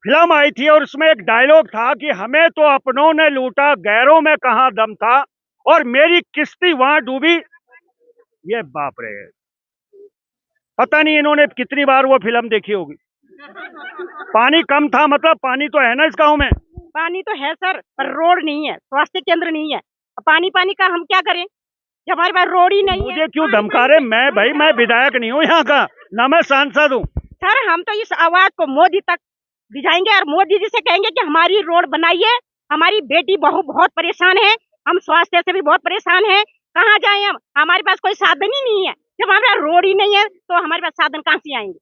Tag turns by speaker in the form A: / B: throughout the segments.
A: Film आई थी और उसमें एक डायलॉग था कि हमें तो अपनों ने लूटा, गैरों में कहाँ दम था, और मेरी किश्ती वहां डूबी। ये बाप रे, पता नहीं इन्होंने कितनी बार वो फिल्म देखी होगी। पानी कम था, मतलब पानी तो है ना इस गांव में।
B: पानी तो है सर, पर रोड नहीं है, स्वास्थ्य केंद्र नहीं है। पानी पानी का हम क्या करें जब हमारे पास रोड ही नहीं है।
A: मुझे क्यों धमका रहे? मैं भाई, मैं विधायक नहीं हूँ यहाँ का, ना मैं सांसद हूँ।
B: सर हम तो इस आवाज को मोदी तक भिजाएंगे और मोदी जी से कहेंगे कि हमारी रोड बनाइए। हमारी बेटी बहू बहुत परेशान है, हम स्वास्थ्य से भी बहुत परेशान है। कहाँ जाए हम, हमारे पास कोई साधन ही नहीं है। जब हमारे पास रोड ही नहीं है तो हमारे पास साधन कहाँ से आएंगे।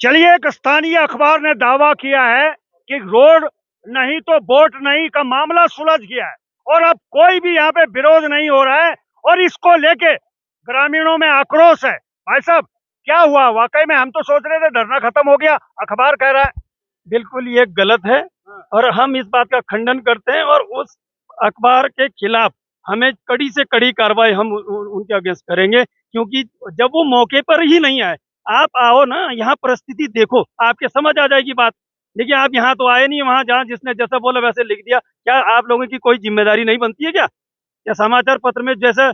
A: चलिए, एक स्थानीय अखबार ने दावा किया है कि रोड नहीं तो वोट नहीं का मामला सुलझ गया है और अब कोई भी यहाँ पे विरोध नहीं हो रहा है, और इसको लेके ग्रामीणों में आक्रोश है। भाई साहब, क्या हुआ वाकई में? हम तो सोच रहे थे धरना खत्म हो गया, अखबार कह रहा है।
C: बिल्कुल ये गलत है और हम इस बात का खंडन करते हैं और उस अखबार के खिलाफ हमें कड़ी से कड़ी कार्रवाई हम उनके अगेंस्ट करेंगे, क्योंकि जब वो मौके पर ही नहीं आए। आप आओ ना, यहाँ परिस्थिति देखो, आपके समझ आ जाएगी बात। देखिए, आप यहाँ तो आए नहीं, वहां जहाँ जिसने जैसा बोला वैसे लिख दिया। क्या आप लोगों की कोई जिम्मेदारी नहीं बनती है क्या? या समाचार पत्र में जैसे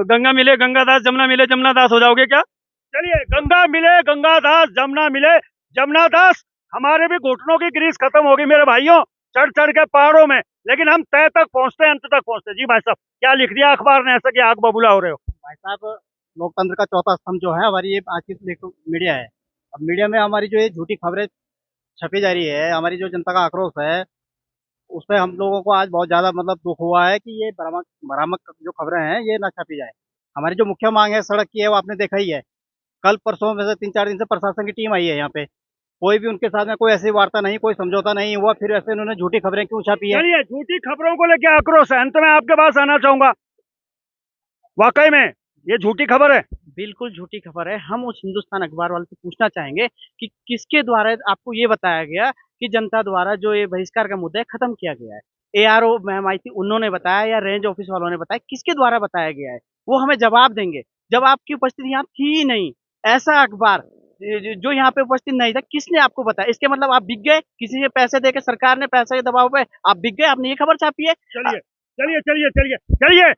C: गंगा मिले गंगादास, जमुना मिले जमुनादास हो जाओगे क्या?
A: चलिए, गंगा मिले गंगादास, जमुना मिले जमुनादास। हमारे भी घुटनों की ग्रीस खत्म होगी मेरे भाइयों, चढ़ चढ़ के पहाड़ों में, लेकिन हम तय तक पहुंचते हैं, अंत तक पहुंचते हैं। जी भाई साहब, क्या लिख दिया अखबार ने ऐसा कि आग बबूला हो रहे हो?
D: भाई साहब, लोकतंत्र का चौथा स्तंभ जो है हमारी ये आज की मीडिया है। अब मीडिया में हमारी जो ये झूठी खबरें छपी जा रही है, हमारी जो जनता का आक्रोश है, उस पर हम लोगों को आज बहुत ज्यादा मतलब दुख हुआ है कि ये भ्रामक भ्रामक जो खबरें हैं ये ना छपी जाए। हमारी जो मुख्य मांग है सड़क की है वो आपने देखा ही है। कल परसों में से 3-4 दिन से प्रशासन की टीम आई है यहाँ पे, कोई भी उनके साथ में कोई ऐसी वार्ता नहीं, कोई समझौता नहीं हुआ, फिर ऐसे उन्होंने झूठी खबरें क्यों छापी है।
A: चलिए, झूठी खबरों को लेकर आक्रोश है। अंत में आपके पास आना चाहूंगा, वाकई में ये झूठी खबर है?
D: बिल्कुल झूठी खबर है। हम उस हिंदुस्तान अखबार वाले से पूछना चाहेंगे कि किसके द्वारा आपको ये बताया गया कि जनता द्वारा जो ये बहिष्कार का मुद्दा है खत्म किया गया है। एआरओ मैम आई थी, उन्होंने बताया या रेंज ऑफिस वालों ने बताया, किसके द्वारा बताया गया है? वो हमें जवाब देंगे। जब आपकी उपस्थिति यहाँ थी ही नहीं, ऐसा अखबार जो यहाँ पे उपस्थित नहीं था, किसने आपको बताया? इसके मतलब आप बिक गए, किसी ने पैसे देके, सरकार ने पैसे के दबाव पे आप बिक गए, आपने ये खबर छापी है।
A: चलिए चलिए चलिए चलिए चलिए,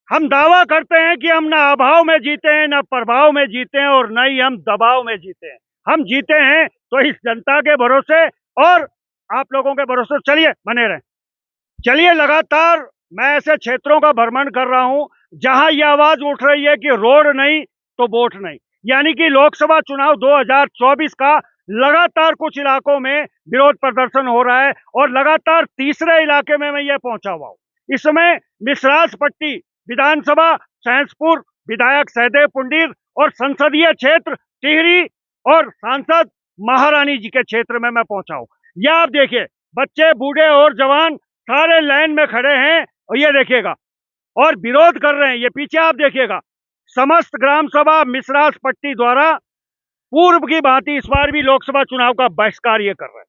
A: हम दावा करते हैं कि हम ना अभाव में जीते हैं, ना प्रभाव में जीते हैं, और न ही हम दबाव में जीते हैं। हम जीते हैं तो इस जनता के भरोसे और आप लोगों के भरोसे। चलिए, बने रहें। चलिए, लगातार मैं ऐसे क्षेत्रों का भ्रमण कर रहा हूं जहां यह आवाज उठ रही है कि रोड नहीं तो वोट नहीं। यानी कि लोकसभा चुनाव 2024 का लगातार कुछ इलाकों में विरोध प्रदर्शन हो रहा है, और लगातार तीसरे इलाके में मैं ये पहुंचा हुआ हूं। इस समय मिसराज पट्टी विधानसभा, सहसपुर विधायक सहदेव पुंडीर और संसदीय क्षेत्र टिहरी और सांसद महारानी जी के क्षेत्र में मैं पहुंचा हूं। यह आप देखिए, बच्चे, बूढ़े और जवान सारे लाइन में खड़े हैं, और ये देखिएगा, और विरोध कर रहे हैं। ये पीछे आप देखिएगा, समस्त ग्राम सभा मिसराज पट्टी द्वारा पूर्व की भांति इस बार भी लोकसभा चुनाव का बहिष्कार ये कर रहे हैं।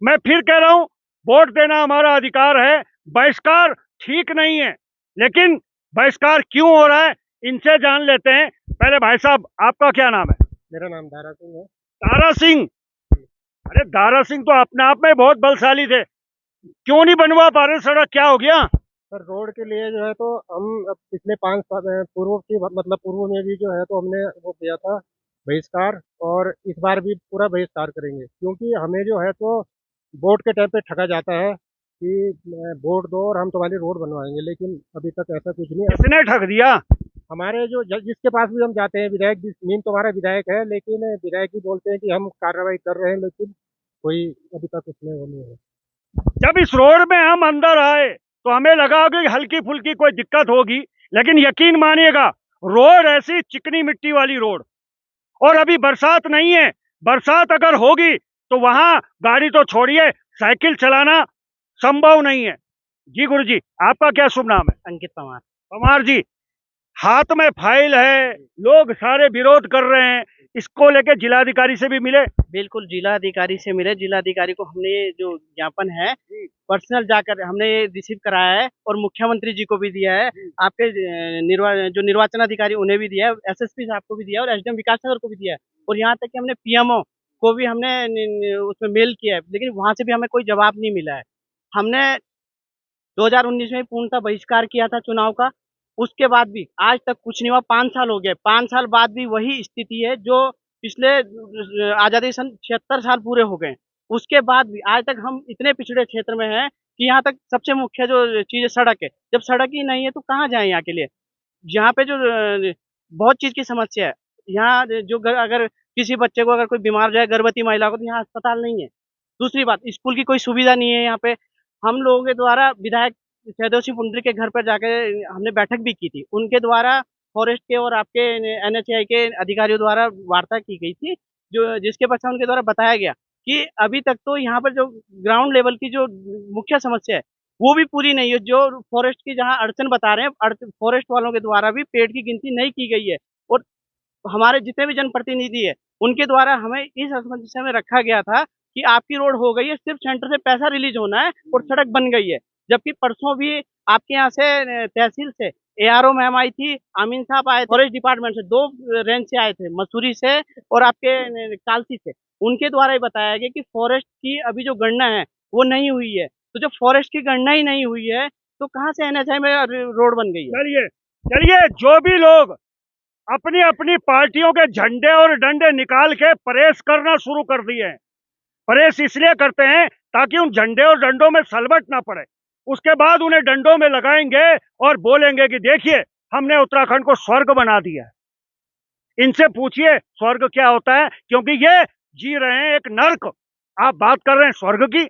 A: मैं फिर कह रहा हूं, वोट देना हमारा अधिकार है, बहिष्कार ठीक नहीं है, लेकिन बहिष्कार क्यों हो रहा है इनसे जान लेते हैं। पहले भाई साहब, आपका क्या नाम है?
C: मेरा नाम दारा सिंह है।
A: दारा सिंह? अरे दारा सिंह तो अपने आप में बहुत बलशाली थे, क्यों नहीं बनवा पा रहे सड़क? क्या हो गया?
C: सर, रोड के लिए जो है तो हम अब पिछले 5 साल पूर्व की मतलब पूर्व में भी जो है तो हमने वो किया था बहिष्कार, और इस बार भी पूरा बहिष्कार करेंगे, क्योंकि हमें जो है तो वोट के टाइम पे ठगा जाता है कि वोट दो और हम तुम्हारी रोड बनवाएंगे, लेकिन अभी तक ऐसा कुछ नहीं है।
A: किसने ठग दिया?
C: हमारे जो जिसके पास भी हम जाते हैं, विधायक नीम तो हमारा विधायक है, लेकिन विधायक भी बोलते हैं कि हम कार्रवाई कर रहे हैं, लेकिन कोई अभी तक उसमें वो नहीं है।
A: जब इस रोड में हम अंदर आए तो हमें लगा कि हल्की फुल्की कोई दिक्कत होगी, लेकिन यकीन मानिएगा, रोड ऐसी चिकनी मिट्टी वाली रोड, और अभी बरसात नहीं है। बरसात अगर होगी तो वहां गाड़ी तो छोड़िए, साइकिल चलाना संभव नहीं है। जी गुरु जी, आपका क्या शुभ नाम है?
D: अंकित पवार।
A: पवार जी, हाथ में फाइल है, लोग सारे विरोध कर रहे हैं, इसको लेके जिलाधिकारी से भी मिले?
D: बिल्कुल जिलाधिकारी से मिले। जिलाधिकारी को हमने ये जो ज्ञापन है पर्सनल जाकर हमने ये रिसीव कराया है और मुख्यमंत्री जी को भी दिया है। आपके जो निर्वाचन अधिकारी उन्हें भी दिया है, एसएसपी साहब को भी दिया है और एसडीएम विकास नगर को भी दिया है, और यहाँ तक कि हमने पीएमओ को भी हमने उसमें मेल किया है, लेकिन वहां से भी हमें कोई जवाब नहीं मिला है। हमने 2019 में पूर्णतः बहिष्कार किया था चुनाव का, उसके बाद भी आज तक कुछ नहीं हुआ। 5 साल हो गए, 5 साल बाद भी वही स्थिति है जो पिछले आजादी सन 76 साल पूरे हो गए, उसके बाद भी आज तक हम इतने पिछड़े क्षेत्र में हैं कि यहाँ तक सबसे मुख्य जो चीज है सड़क है। जब सड़क ही नहीं है तो कहाँ जाएं यहाँ के लिए। यहाँ पे जो बहुत चीज की समस्या है, यहाँ जो अगर किसी बच्चे को अगर कोई बीमार हो जाए, गर्भवती महिला को, तो यहाँ अस्पताल नहीं है। दूसरी बात, स्कूल की कोई सुविधा नहीं है यहाँ पे। हम लोगों के द्वारा विधायक सहदेव सिंह पुंडरी के घर पर जाकर हमने बैठक भी की थी, उनके द्वारा फॉरेस्ट के और आपके NHAI के अधिकारियों द्वारा वार्ता की गई थी, जो जिसके पश्चात उनके द्वारा बताया गया कि अभी तक तो यहाँ पर जो ग्राउंड लेवल की जो मुख्य समस्या है वो भी पूरी नहीं है। जो फॉरेस्ट की जहाँ अड़चन बता रहे हैं, फॉरेस्ट वालों के द्वारा भी पेड़ की गिनती नहीं की गई है, और हमारे जितने भी जनप्रतिनिधि है उनके द्वारा हमें इस समस्या में रखा गया था कि आपकी रोड हो गई है, सिर्फ सेंटर से पैसा रिलीज होना है और सड़क बन गई है। जबकि परसों भी आपके यहाँ से तहसील से ARO मैम आई थी, आमीन साहब आए, फॉरेस्ट डिपार्टमेंट से 2 रेंज से आए थे, मसूरी से और आपके कालसी से। उनके द्वारा ही बताया गया कि फॉरेस्ट की अभी जो गणना है वो नहीं हुई है। तो जब फॉरेस्ट की गणना ही नहीं हुई है तो कहाँ से NHAI में रोड बन गई है।
A: चलिए चलिए, जो भी लोग अपनी अपनी पार्टियों के झंडे और डंडे निकाल के परेश करना शुरू कर दिए हैं। परेश इसलिए करते हैं ताकि उन झंडे और डंडों में सलबट ना पड़े, उसके बाद उन्हें डंडों में लगाएंगे और बोलेंगे कि देखिए हमने उत्तराखंड को स्वर्ग बना दिया है। इनसे पूछिए स्वर्ग क्या होता है, क्योंकि ये जी रहे हैं एक नर्क। आप बात कर रहे हैं स्वर्ग की,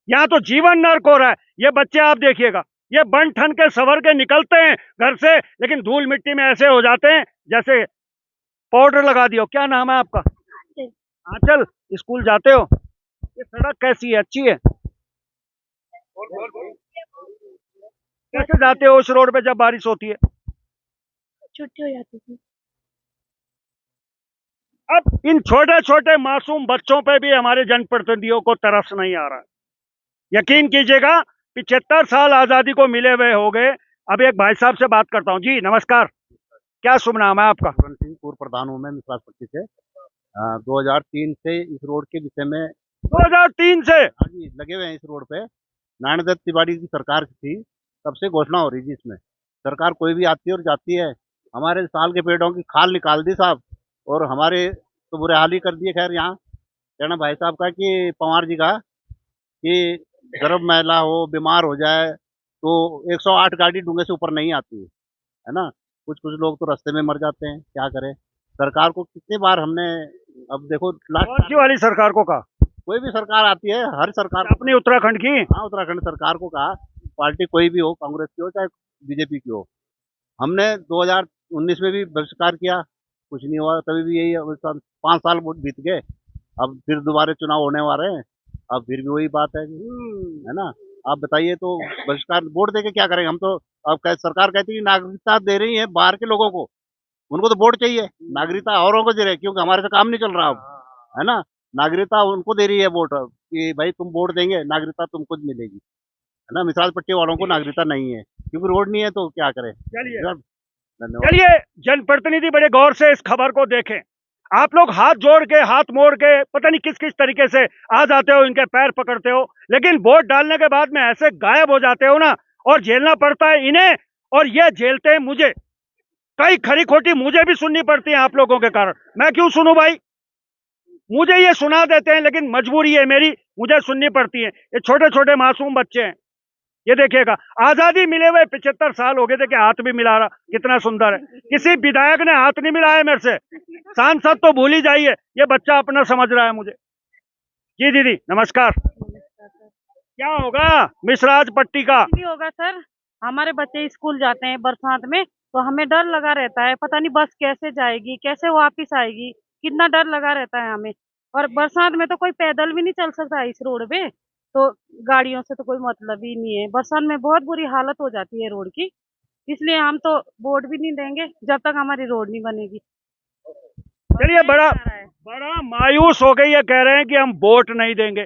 A: यहाँ तो जीवन नर्क हो रहा है। ये बच्चे आप देखिएगा, ये बन ठन के सवर के निकलते हैं घर से, लेकिन धूल मिट्टी में ऐसे हो जाते हैं जैसे पाउडर लगा दियो। क्या नाम है आपका? आंचल। स्कूल जाते हो? ये सड़क कैसी है? अच्छी है? कैसे जाते हो उस रोड पे जब बारिश होती है?
B: छुट्टी हो जाती थी।
A: अब इन छोटे छोटे मासूम बच्चों पे भी हमारे जनप्रतिनिधियों को तरस नहीं आ रहा है। यकीन कीजिएगा 75 साल आजादी को मिले हुए हो गए। अब एक भाई साहब से बात करता हूँ। जी नमस्कार, क्या शुभ नाम है आपका?
E: पूरन सिंह, पूर्व प्रधान हूँ मैं मिश्राज पट्टी से। 2003 से इस रोड के विषय में
A: 2003 से
E: हाँ जी लगे हुए हैं इस रोड पे। नारायण दत्त तिवारी की सरकार थी, तब से घोषणा हो रही थी इसमें। सरकार कोई भी आती है और जाती है, हमारे साल के पेड़ों की खाल निकाल दी साहब, और हमारे तो बुरे हाल ही कर दिए। खैर यहाँ कहना भाई साहब का कि पंवार जी का कि गर्भ महिला हो, बीमार हो जाए तो 108 गाड़ी डूंगे से ऊपर नहीं आती है ना। कुछ कुछ लोग तो रास्ते में मर जाते हैं, क्या करें। सरकार को कितनी बार हमने, अब देखो
A: कौन सी वाली सरकार को कहा?
E: कोई भी सरकार आती है, हर सरकार
A: अपनी उत्तराखंड की?
E: हाँ उत्तराखंड सरकार को कहा, पार्टी कोई भी हो, कांग्रेस की हो चाहे बीजेपी की हो। हमने 2019 में भी बहिष्कार किया, कुछ नहीं हुआ। तभी भी यही 5 साल बीत गए, अब फिर दोबारा चुनाव होने वाले हैं, अब फिर भी वही बात है ना। आप बताइए तो बहिष्कार वोट देके क्या करेंगे हम तो। अब सरकार कहती है नागरिकता दे रही है बाहर के लोगों को, उनको तो वोट चाहिए, नागरिकता औरों को दे रहे, क्योंकि हमारे से काम नहीं चल रहा अब, है ना। नागरिकता उनको दे रही है वोट कि भाई तुम वोट देंगे नागरिकता तुमको मिलेगी, है ना। मिसाल पट्टी वालों को नागरिकता नहीं है क्योंकि रोड नहीं है, तो क्या करें।
A: चलिए
E: धन्यवाद।
A: चलिए, जनप्रतिनिधि बड़े गौर से इस खबर को देखें। आप लोग हाथ जोड़ के, हाथ मोड़ के, पता नहीं किस किस तरीके से आ जाते हो, इनके पैर पकड़ते हो, लेकिन वोट डालने के बाद में ऐसे गायब हो जाते हो ना, और झेलना पड़ता है इन्हें और ये झेलते हैं मुझे। कई खरी खोटी मुझे भी सुननी पड़ती है आप लोगों के कारण। मैं क्यों सुनूं भाई? मुझे ये सुना देते हैं, लेकिन मजबूरी है मेरी, मुझे सुननी पड़ती है। ये छोटे छोटे मासूम बच्चे हैं। ये देखिएगा, आजादी मिले हुए 75 साल हो गए थे कि हाथ भी मिला रहा, कितना सुंदर है। किसी विधायक ने हाथ नहीं मिलाया मेरे से, सांसद तो भूल ही जाइए, ये बच्चा अपना समझ रहा है मुझे। जी दीदी नमस्कार। क्या होगा मिश्राज पट्टी का?
B: नहीं होगा सर, हमारे बच्चे स्कूल जाते हैं बरसात में, तो हमें डर लगा रहता है, पता नहीं बस कैसे जाएगी, कैसे वापस आएगी, कितना डर लगा रहता है हमें। और बरसात में तो कोई पैदल भी नहीं चल सकता इस रोड पे, तो गाड़ियों से तो कोई मतलब ही नहीं है। बरसात में बहुत बुरी हालत हो जाती है रोड की, इसलिए हम तो वोट भी नहीं देंगे जब तक हमारी रोड नहीं बनेगी।
A: चलिए, बड़ा मायूस हो गई है, कह रहे हैं कि हम वोट नहीं देंगे।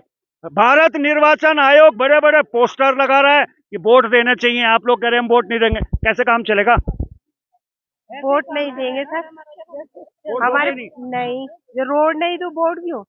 A: भारत निर्वाचन आयोग बड़े बड़े पोस्टर लगा रहा है कि वोट देने चाहिए, आप लोग कह रहे हैं हम वोट नहीं देंगे। कैसे काम चलेगा?
B: वोट नहीं देंगे सर।
A: वोट
F: हमारे
A: दोगे नहीं?
F: नहीं, जो रोड नहीं तो वोट क्यों?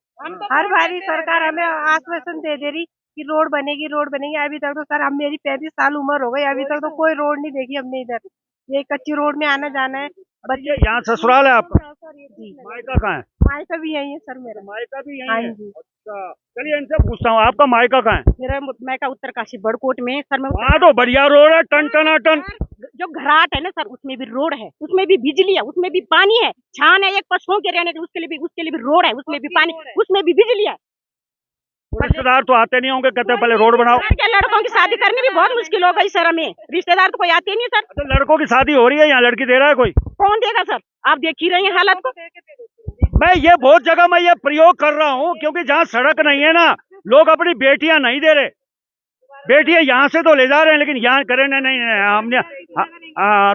F: हर बारी सरकार हमें आश्वासन दे रही कि रोड बनेगी। अभी तक तो सर हम मेरी 35 साल उम्र हो गई, अभी तक तो कोई रोड नहीं देखी हमने इधर। ये कच्ची रोड में आना जाना है।
A: बच्चे यहाँ ससुराल है आपका?
F: जी,
A: मायका कहाँ है?
F: मायका भी यही है सर मेरा।
A: मायका भी यहीं
F: हाँ
A: है?
F: जी,
A: अच्छा, चलिए इनसे पूछता हूँ, आपका मायका कहाँ है?
B: मेरा मैका उत्तरकाशी बड़कोट में सर। मैं
A: वहाँ तो बढ़िया रोड है, टन टनाटन।
B: जो घराट है ना सर, उसमें भी रोड है, उसमें भी बिजली है, उसमें भी पानी है। छान है एक पशुओं के रहने के, उसके लिए भी रोड है, उसमें भी पानी, उसमें भी बिजली है।
A: रिश्तेदार तो आते नहीं होंगे, कहते हैं पहले रोड बनाओ।
B: के लड़कों की शादी करनी भी बहुत मुश्किल हो गई सर, हमें रिश्तेदार तो कोई आते नहीं सर।
A: अच्छा, लड़कों की शादी हो रही है यहाँ, लड़की दे रहा है कोई?
B: कौन देगा सर? आप देख ही रहे हैं हालत को।
A: मैं ये बहुत जगह मैं ये प्रयोग कर रहा हूँ, क्योंकि जहाँ सड़क नहीं है ना, लोग अपनी बेटियां नहीं दे रहे। बेटियां यहाँ से तो ले जा रहे हैं, लेकिन यहाँ करें नहीं, हमने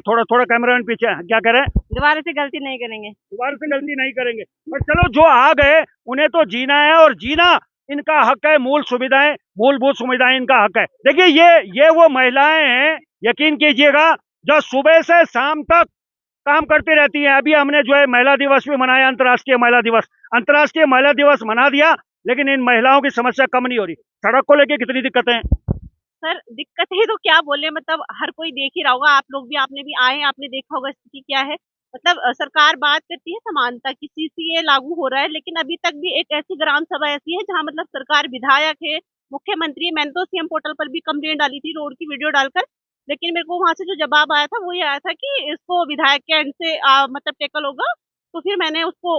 A: थोड़ा थोड़ा कैमरामैन पीछे, क्या करें?
B: दोबारा से गलती नहीं करेंगे।
A: दोबारा से गलती नहीं करेंगे। पर चलो, जो आ गए उन्हें तो जीना है, और जीना इनका हक है। मूलभूत सुविधाएं इनका हक है। देखिए, ये वो महिलाएं हैं, यकीन कीजिएगा, जो सुबह से शाम तक काम करती रहती हैं। अभी हमने जो है महिला दिवस भी मनाया, अंतर्राष्ट्रीय महिला दिवस मना दिया, लेकिन इन महिलाओं की समस्या कम नहीं हो रही। सड़क को लेके कितनी दिक्कतें हैं।
B: सर दिक्कत है तो क्या बोले, मतलब हर कोई देख ही रहा होगा, आप लोग भी, आपने भी आए हैं, आपने देखा होगा स्थिति क्या है। मतलब सरकार बात करती है समानता की, सीसीए लागू हो रहा है, लेकिन अभी तक भी एक ऐसी ग्राम सभा ऐसी है जहाँ मतलब सरकार, विधायक है, मुख्यमंत्री। मैंने तो सीएम पोर्टल पर भी कंप्लेंट डाली थी रोड की वीडियो डालकर, लेकिन मेरे को वहां से जो जवाब आया था वो ये आया था कि इसको विधायक के एंड से मतलब टेकल होगा। तो फिर मैंने उसको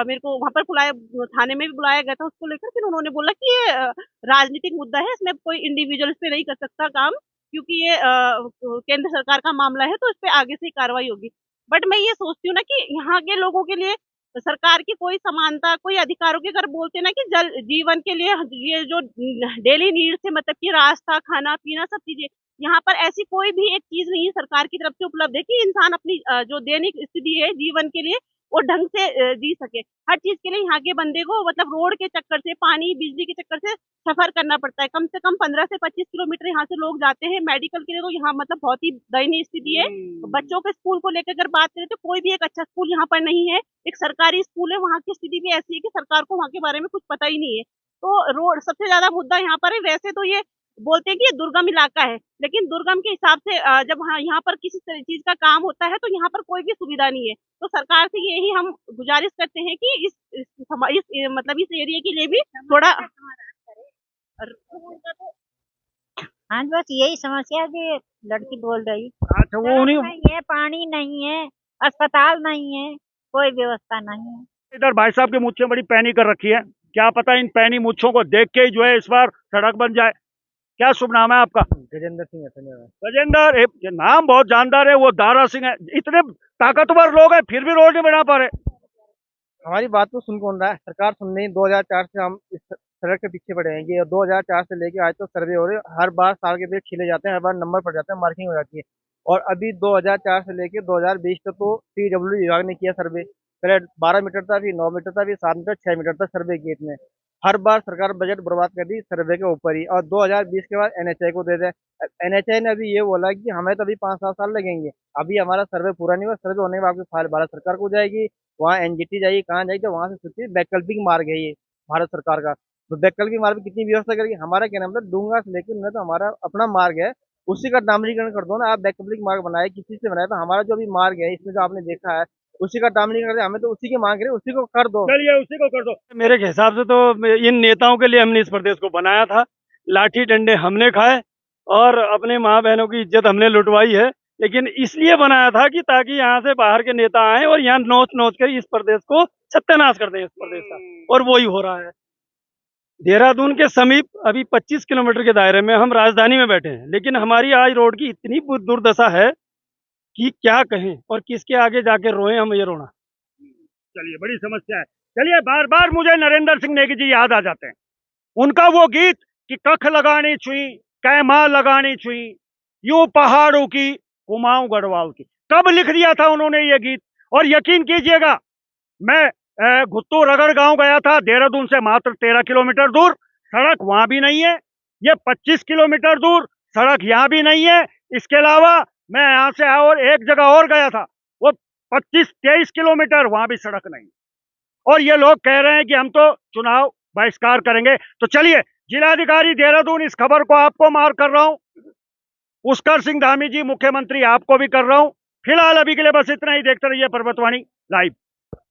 B: मेरे को वहां पर बुलाया, थाने में भी बुलाया गया था उसको लेकर। फिर उन्होंने बोला कि ये राजनीतिक मुद्दा है, इसमें कोई इंडिविजुअल इस पे नहीं कर सकता काम, क्योंकि ये केंद्र सरकार का मामला है, तो इस पे आगे से ही कार्रवाई होगी। बट मैं ये सोचती हूँ ना कि यहाँ के लोगों के लिए सरकार की कोई समानता, कोई अधिकारों की, अगर बोलते ना कि जल जीवन के लिए ये जो डेली नीड्स है, मतलब कि रास्ता, खाना पीना, सब चीजें, यहाँ पर ऐसी कोई भी एक चीज नहीं है सरकार की तरफ से उपलब्ध है कि इंसान अपनी जो दैनिक स्थिति है जीवन के लिए वो ढंग से जी सके। हर चीज के लिए यहाँ के बंदे को मतलब रोड के चक्कर से, पानी बिजली के चक्कर से सफर करना पड़ता है। कम से कम 15 से 25 किलोमीटर यहाँ से लोग जाते हैं मेडिकल के लिए, तो यहाँ मतलब बहुत ही दयनीय स्थिति है। बच्चों के स्कूल को लेकर अगर बात करें तो कोई भी एक अच्छा स्कूल यहाँ पर नहीं है। एक सरकारी स्कूल है, वहाँ की स्थिति भी ऐसी है कि सरकार को वहाँ के बारे में कुछ पता ही नहीं है। तो रोड सबसे ज्यादा मुद्दा यहाँ पर है। वैसे तो ये बोलते हैं कि ये दुर्गम इलाका है, लेकिन दुर्गम के हिसाब से जब यहाँ पर किसी चीज का काम होता है तो यहाँ पर कोई भी सुविधा नहीं है। तो सरकार से यही हम गुजारिश करते हैं कि मतलब इस एरिया के लिए भी थोड़ा।
G: हाँ, बस यही समस्या है कि लड़की बोल रही।
A: अच्छा, वो उन्हीं
G: नहीं है, पानी नहीं है, अस्पताल नहीं है, कोई व्यवस्था नहीं है।
A: इधर भाई साहब की मूछें बड़ी पैनी कर रखी है। क्या पता इन पैनी मूछों को देख के ही जो है इस बार सड़क बन जाए। क्या शुभ नाम है आपका?
D: गजेंद्र सिंह है मेरा।
A: गजेंद्र, ये नाम बहुत जानदार है। वो दारा सिंह है। इतने ताकतवर लोग हैं, फिर भी रोड नहीं बना पा रहे।
D: हमारी बात तो सुन कौन रहा है? सरकार सुन नहीं। 2004 से हम इस सड़क के पीछे पड़े हैं। ये 2004 से लेके आज तक सर्वे हो रहे हैं। हर बार साल के पेड़ छीले जाते हैं, हर बार नंबर पड़ जाते हैं, मार्किंग हो जाती है। और अभी 2004 से लेके 2020 तक तो पीडब्ल्यू विभाग ने किया सर्वे। पहले 12 मीटर था, फिर 9 मीटर था, फिर 7 मीटर, 6 मीटर तक सर्वे किए इतने। हर बार सरकार बजट बर्बाद कर दी सर्वे के ऊपर ही, और 2020 के बाद एनएचआई को दे दे। एनएचआई ने अभी ये बोला कि हमें तो अभी 5-7 साल लगेंगे। अभी हमारा सर्वे पूरा नहीं हुआ। सर्वे होने के बाद फाइल भारत सरकार को जाएगी, वहाँ एनजीटी जाएगी, कहाँ जाएगी, तो वहाँ से सोचिए वैकल्पिक मार्ग है ये भारत सरकार का। तो वैकल्पिक मार्ग में कितनी व्यवस्था करेगी? हमारा कहना मतलब डूंगा से लेकर उन्हें तो हमारा अपना मार्ग है, उसी का डामरीकरण कर दो ना आप। वैकल्पिक मार्ग बनाए किसी से बनाए, तो हमारा जो भी मार्ग है इसमें जो आपने देखा है उसी का डामरीकरण कर दे। हमें तो उसी की मांग रहे, उसी को कर दो।
A: चलिए, उसी को कर दो।
C: मेरे हिसाब से तो इन नेताओं के लिए हमने इस प्रदेश को बनाया था। लाठी डंडे हमने खाए और अपने माँ बहनों की इज्जत हमने लुटवाई है, लेकिन इसलिए बनाया था कि ताकि यहाँ से बाहर के नेता आए और यहाँ नोच नोच कर इस प्रदेश को सत्यानाश कर दें इस प्रदेश का, और वही हो रहा है। देहरादून के समीप अभी 25 किलोमीटर के दायरे में हम राजधानी में बैठे हैं, लेकिन हमारी आज रोड की इतनी दुर्दशा है कि क्या कहें, और किसके आगे जाके रोएं हम ये रोना।
A: चलिए, बड़ी समस्या है। चलिए, बार बार मुझे नरेंद्र सिंह नेगी जी याद आ जाते हैं। उनका वो गीत कि कख लगानी छुई, कैमा लगानी छुई, यूं पहाड़ों की कुमाऊं गढ़वाल की। कब लिख दिया था उन्होंने ये गीत? और यकीन कीजिएगा, मैं घुत्तू रगड़ गांव गया था, देहरादून से मात्र 13 किलोमीटर दूर। सड़क वहां भी नहीं है। ये 25 किलोमीटर दूर, सड़क यहाँ भी नहीं है। इसके अलावा मैं यहाँ से और एक जगह और गया था, वो 25-23 किलोमीटर वहां भी सड़क नहीं। और ये लोग कह रहे हैं कि हम तो चुनाव बहिष्कार करेंगे। तो चलिए, जिलाधिकारी देहरादून, इस खबर को आपको मार कर रहा हूं, पुष्कर सिंह धामी जी मुख्यमंत्री आपको भी कर रहा हूं। फिलहाल अभी के लिए बस इतना ही। देखते रहिए पर्वतवाणी लाइव।